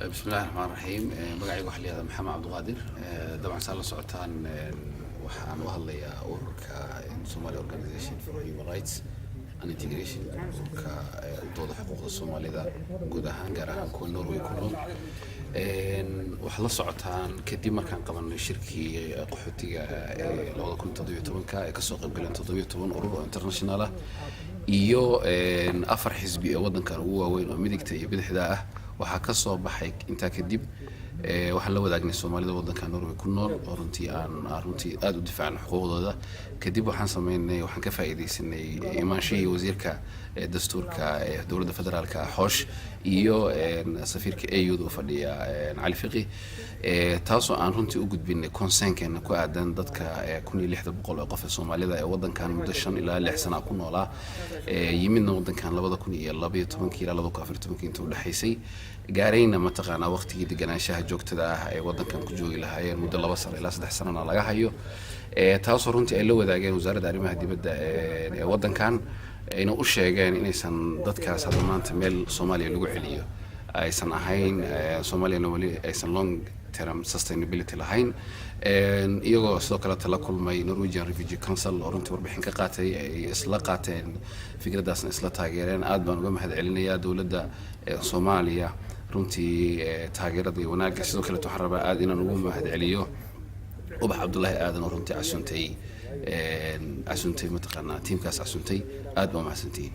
بسم الله الرحمن الرحيم magacaygu waxa la yiraahdaa Maxamed Cabduqaadir dabcan saan la socotaan waxaan u hadlayaa ururka Somali Organization for Human Rights and Integration ururka u dooda xuquuqda Soomaalida guud ahaan gaar ahaan kuwa Norway ku nool waxa la socotaan kadib markaan qabanay shirkii qaxootiga 2017 ka soo qayb galeen 17 urur oo international ah iyo afar xisbi oo wadankan ugu waaweyn oo midigta iyo bidixda ah waxa ka soo baxay inta kadib waxa la wadaagnay Soomaalida wadanka Norway ku nool oo runtii aad u difaacno xuquuqdooda kadib waxaan sameynay waxaan ka faa'iideysanay imaanshihii wasiirka dastuurka dowladda federaalka Xoosh iyo safiirka AU u fadhiya Cali Fiqi taasoo aan runtii u gudbinay consent-keena ku aadan dadka 1600 oo qof Soomaalida ee wadankan muddo 5 ilaa 6 sano ku noolaa yimidna wadankan 2012 ilaa 2014 inta u dhaxaysay gaarayna mataqaana waqtigii deganaanshaha joogtada ah ee wadankan ku joogi lahaayeen muddo 2 sano ilaa 3 sano laga hayo taasoo runtii ay la wadaageen wasaaradda arrimaha dibadda ee wadankan inay u sheegeen inaysan dadkaas hadda maanta meel Soomaaliya lagu celiyo aysan ahayn Soomaaliya wali aysan long term sustainability lahayn iyagoo sidoo kale tala kulmay Norwegian Refugee Council oo runtii warbixin ka qaatay ay isla qaateen fikradaasna isla taageereen aad baan uga mahadcelinayaa dowladda Soomaaliya runtii taageerada iyo wanaagga sidoo kale waxaan rabaa aad inaan ugu mahadceliyo Ubax Cabdullaahi aadan oo runtii casuntay mataqaana tiimkaas casuntay aad baan mahadsantihiin